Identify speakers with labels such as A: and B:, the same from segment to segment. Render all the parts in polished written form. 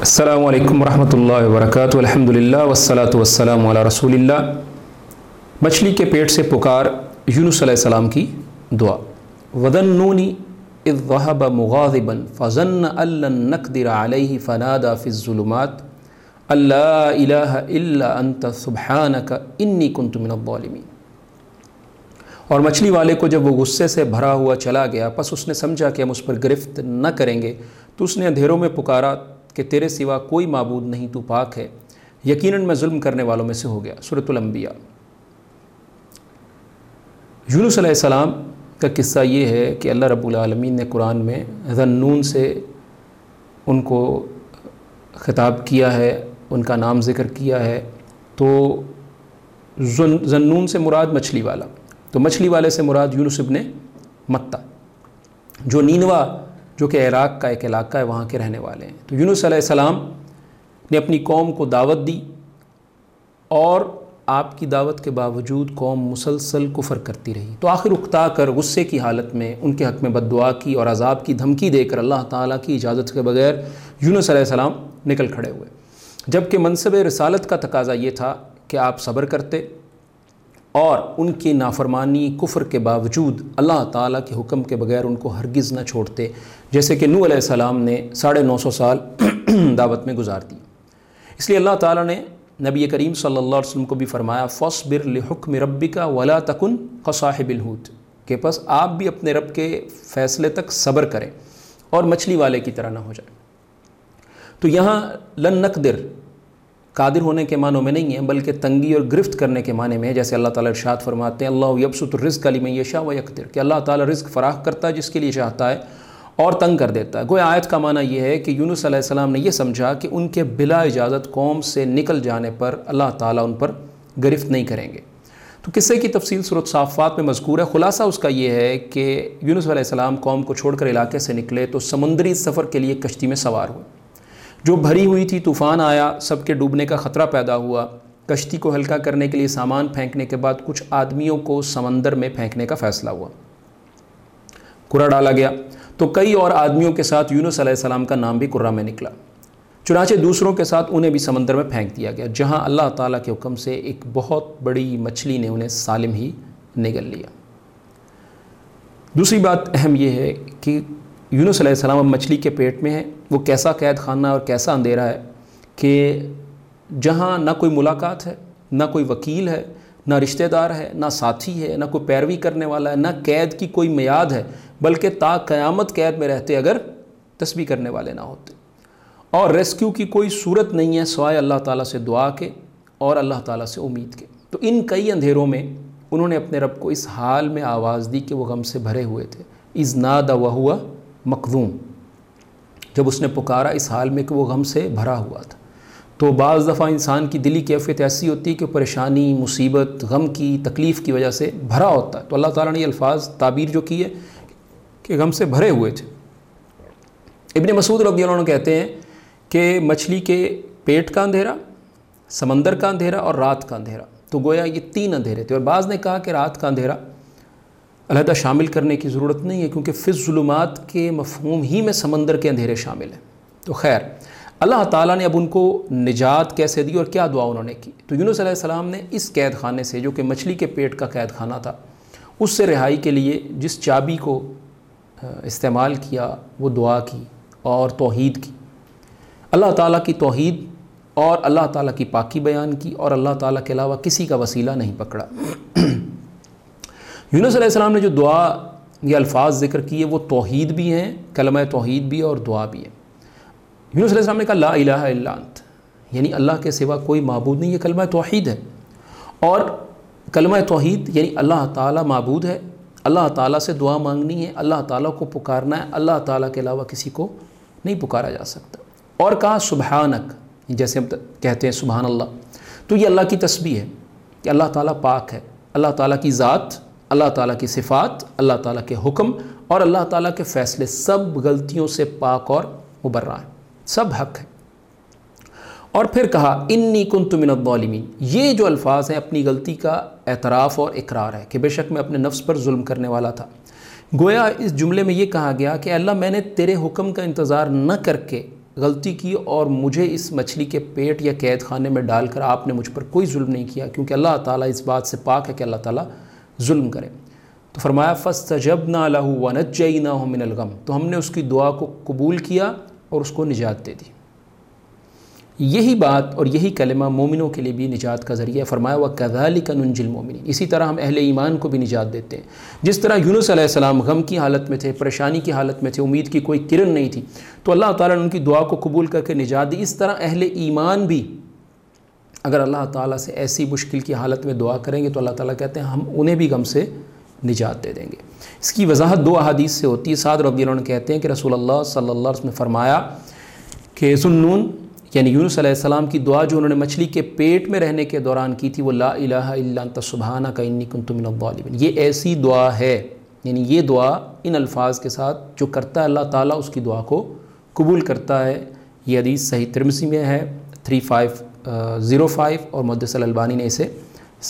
A: السلام علیکم ورحمۃ اللہ وبرکاتہ، الحمدللہ والصلاۃ والسلام علی رسول اللہ۔ مچھلی کے پیٹ سے پکار یونس علیہ السلام کی دعا۔ وَذَنُّونِ اذ ذَهَبَ مُغَاضِبًا فَظَنَّ أَن لَّن نَّقْدِرَ عَلَيْهِ فَنَادَىٰ فِي الظُّلُمَاتِ أَن لَّا إِلَٰهَ إِلَّا أَنتَ سُبْحَانَكَ إِنِّي كُنتُ مِنَ الظَّالِمِينَ۔ اور مچھلی والے کو جب وہ غصے سے بھرا ہوا چلا گیا، پس اس نے سمجھا کہ ہم اس پر گرفت نہ کریں گے، تو اس نے اندھیروں میں پکارا کہ تیرے سوا کوئی معبود نہیں، تو پاک ہے، یقیناً میں ظلم کرنے والوں میں سے ہو گیا۔ سورۃ الانبیاء۔ یونس علیہ السلام کا قصہ یہ ہے کہ اللہ رب العالمین نے قرآن میں ذنون سے ان کو خطاب کیا ہے، ان کا نام ذکر کیا ہے۔ تو ذنون سے مراد مچھلی والا، تو مچھلی والے سے مراد یونس ابن متہ، جو نینوا جو کہ عراق کا ایک علاقہ ہے، وہاں کے رہنے والے ہیں۔ تو یونس علیہ السلام نے اپنی قوم کو دعوت دی، اور آپ کی دعوت کے باوجود قوم مسلسل کفر کرتی رہی، تو آخر اکتا کر غصے کی حالت میں ان کے حق میں بد دعا کی اور عذاب کی دھمکی دے کر اللہ تعالیٰ کی اجازت کے بغیر یونس علیہ السلام نکل کھڑے ہوئے، جبکہ منصب رسالت کا تقاضا یہ تھا کہ آپ صبر کرتے اور ان کی نافرمانی کفر کے باوجود اللہ تعالیٰ کے حکم کے بغیر ان کو ہرگز نہ چھوڑتے، جیسے کہ نوح علیہ السلام نے 950 سال دعوت میں گزار دی۔ اس لیے اللہ تعالیٰ نے نبی کریم صلی اللہ علیہ وسلم کو بھی فرمایا فاصبر لحکم ربک ولا تکن کصاحب الحوت، کہ پس آپ بھی اپنے رب کے فیصلے تک صبر کریں اور مچھلی والے کی طرح نہ ہو جائیں۔ تو یہاں لن نقدر قادر ہونے کے معنوں میں نہیں ہے، بلکہ تنگی اور گرفت کرنے کے معنی میں ہے، جیسے اللہ تعالیٰ ارشاد فرماتے ہیں اللہ یبسط الرزق لمن یشاء ویقدر، کہ اللہ تعالیٰ رزق فراخ کرتا ہے جس کے لیے چاہتا ہے اور تنگ کر دیتا ہے۔ گویا آیت کا معنی یہ ہے کہ یونس علیہ السلام نے یہ سمجھا کہ ان کے بلا اجازت قوم سے نکل جانے پر اللہ تعالیٰ ان پر گرفت نہیں کریں گے۔ تو قصے کی تفصیل سورۃ صافات میں مذکور ہے۔ خلاصہ اس کا یہ ہے کہ یونس علیہ السلام قوم کو چھوڑ کر علاقے سے نکلے تو سمندری سفر کے لیے کشتی میں سوار ہوئے، جو بھری ہوئی تھی، طوفان آیا، سب کے ڈوبنے کا خطرہ پیدا ہوا۔ کشتی کو ہلکا کرنے کے لیے سامان پھینکنے کے بعد کچھ آدمیوں کو سمندر میں پھینکنے کا فیصلہ ہوا، قرہ ڈالا گیا، تو کئی اور آدمیوں کے ساتھ یونس علیہ السلام کا نام بھی قرہ میں نکلا، چنانچہ دوسروں کے ساتھ انہیں بھی سمندر میں پھینک دیا گیا، جہاں اللہ تعالیٰ کے حکم سے ایک بہت بڑی مچھلی نے انہیں سالم ہی نگل لیا۔ دوسری بات اہم یہ ہے کہ یونس علیہ السلام اب مچھلی کے پیٹ میں ہے، وہ کیسا قید خانہ اور کیسا اندھیرا ہے کہ جہاں نہ کوئی ملاقات ہے، نہ کوئی وکیل ہے، نہ رشتہ دار ہے، نہ ساتھی ہے، نہ کوئی پیروی کرنے والا ہے، نہ قید کی کوئی میعاد ہے، بلکہ تا قیامت قید میں رہتے اگر تسبیح کرنے والے نہ ہوتے، اور ریسکیو کی کوئی صورت نہیں ہے سوائے اللہ تعالیٰ سے دعا کے اور اللہ تعالیٰ سے امید کے۔ تو ان کئی اندھیروں میں انہوں نے اپنے رب کو اس حال میں آواز دی کہ وہ غم سے بھرے ہوئے تھے، اذ نادى وهو مکظوم، جب اس نے پکارا اس حال میں کہ وہ غم سے بھرا ہوا تھا۔ تو بعض دفعہ انسان کی دلی کیفیت ایسی ہوتی ہے کہ پریشانی، مصیبت، غم کی، تکلیف کی وجہ سے بھرا ہوتا ہے، تو اللہ تعالیٰ نے یہ الفاظ تعبیر جو کی ہے کہ غم سے بھرے ہوئے تھے۔ ابن مسعود رضی اللہ عنہ کہتے ہیں کہ مچھلی کے پیٹ کا اندھیرا، سمندر کا اندھیرا اور رات کا اندھیرا، تو گویا یہ 3 اندھیرے تھے، اور بعض نے کہا کہ رات کا اندھیرا علیحدہ شامل کرنے کی ضرورت نہیں ہے، کیونکہ فی الظلمات کے مفہوم ہی میں سمندر کے اندھیرے شامل ہیں۔ تو خیر، اللہ تعالیٰ نے اب ان کو نجات کیسے دی اور کیا دعا انہوں نے کی؟ تو یونس علیہ السلام نے اس قید خانے سے، جو کہ مچھلی کے پیٹ کا قید خانہ تھا، اس سے رہائی کے لیے جس چابی کو استعمال کیا وہ دعا کی اور توحید کی، اللہ تعالیٰ کی توحید اور اللہ تعالیٰ کی پاکی بیان کی، اور اللہ تعالیٰ کے علاوہ کسی کا وسیلہ نہیں پکڑا۔ یونس علیہ السلام نے جو دعا یا الفاظ ذکر کیے وہ توحید بھی ہیں، کلمہ توحید بھی ہے اور دعا بھی ہے۔ یونس علیہ السلام نے کہا لا الہ الا انت، یعنی اللہ کے سوا کوئی معبود نہیں، یہ کلمہ توحید ہے، اور کلمہ توحید یعنی اللہ تعالیٰ معبود ہے، اللہ تعالیٰ سے دعا مانگنی ہے، اللہ تعالیٰ کو پکارنا ہے، اللہ تعالیٰ کے علاوہ کسی کو نہیں پکارا جا سکتا۔ اور کہا سبحانک، جیسے ہم کہتے ہیں سبحان اللہ، تو یہ اللہ کی تسبیح ہے کہ اللہ تعالیٰ پاک ہے، اللہ تعالیٰ کی ذات، اللہ تعالیٰ کی صفات، اللہ تعالیٰ کے حکم اور اللہ تعالیٰ کے فیصلے سب غلطیوں سے پاک اور مبرہ ہیں، سب حق ہے۔ اور پھر کہا انی کنت من الظالمین، یہ جو الفاظ ہیں اپنی غلطی کا اعتراف اور اقرار ہے کہ بے شک میں اپنے نفس پر ظلم کرنے والا تھا۔ گویا اس جملے میں یہ کہا گیا کہ اللہ میں نے تیرے حکم کا انتظار نہ کر کے غلطی کی اور مجھے اس مچھلی کے پیٹ یا قید خانے میں ڈال کر آپ نے مجھ پر کوئی ظلم نہیں کیا، کیونکہ اللہ تعالیٰ اس بات سے پاک ہے کہ اللہ تعالیٰ ظلم کرے۔ تو فرمایا فَاسْتَجَبْنَا لَهُ وَنَجَّيْنَاهُ مِنَ الْغَمِّ، تو ہم نے اس کی دعا کو قبول کیا اور اس کو نجات دے دی۔ یہی بات اور یہی کلمہ مومنوں کے لیے بھی نجات کا ذریعہ ہے۔ فرمایا وَكَذَلِكَ نُنْجِي الْمُؤْمِنِينَ، اسی طرح ہم اہل ایمان کو بھی نجات دیتے ہیں۔ جس طرح یونس علیہ السلام غم کی حالت میں تھے، پریشانی کی حالت میں تھے، امید کی کوئی کرن نہیں تھی، تو اللہ تعالیٰ نے ان کی دعا کو قبول کر کے نجات دی۔ اس طرح اہل ایمان بھی اگر اللہ تعالیٰ سے ایسی مشکل کی حالت میں دعا کریں گے تو اللہ تعالیٰ کہتے ہیں ہم انہیں بھی غم سے نجات دے دیں گے۔ اس کی وضاحت دو احادیث سے ہوتی ہے۔ سعد رضی اللہ عنہ کہتے ہیں کہ رسول اللہ صلی اللہ علیہ وسلم نے فرمایا کہ ذُنُّون یعنی یونس علیہ السلام کی دعا جو انہوں نے مچھلی کے پیٹ میں رہنے کے دوران کی تھی، وہ لا الہ الا انت سبحانک انی کنت من الظالمین، یہ ایسی دعا ہے، یعنی یہ دعا ان الفاظ کے ساتھ جو کرتا ہے اللہ تعالیٰ اس کی دعا کو قبول کرتا ہے۔ یہ حدیث صحیح ترمذی میں ہے 3505 اور محدث الالبانی نے اسے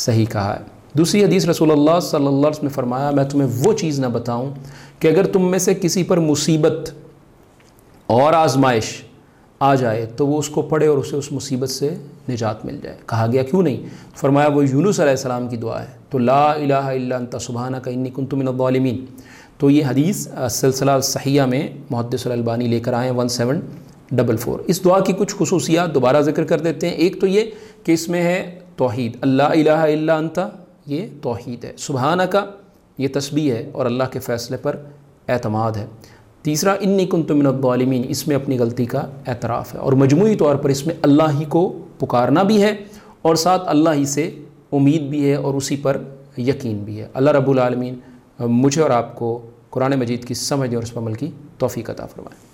A: صحیح کہا ہے۔ دوسری حدیث رسول اللہ صلی اللہ علیہ وسلم نے فرمایا میں تمہیں وہ چیز نہ بتاؤں کہ اگر تم میں سے کسی پر مصیبت اور آزمائش آ جائے تو وہ اس کو پڑھے اور اسے اس مصیبت سے نجات مل جائے۔ کہا گیا کیوں نہیں؟ فرمایا وہ یونس علیہ السلام کی دعا ہے، تو لا الہ الا انت سبحانک انی کنت من الظالمین۔ تو یہ حدیث سلسلہ صحیحہ میں محدث الالبانی لے کر آئے ہیں 1744۔ اس دعا کی کچھ خصوصیات دوبارہ ذکر کر دیتے ہیں۔ ایک تو یہ کہ اس میں ہے توحید، اللہ الہ الا انت یہ توحید ہے، سبحانک یہ تسبیح ہے اور اللہ کے فیصلے پر اعتماد ہے۔ تیسرا انی کنت من الظالمین، اس میں اپنی غلطی کا اعتراف ہے، اور مجموعی طور پر اس میں اللہ ہی کو پکارنا بھی ہے اور ساتھ اللہ ہی سے امید بھی ہے اور اسی پر یقین بھی ہے۔ اللہ رب العالمین مجھے اور آپ کو قرآن مجید کی سمجھ اور اس پر عمل کی توفیق عطا فرمائے۔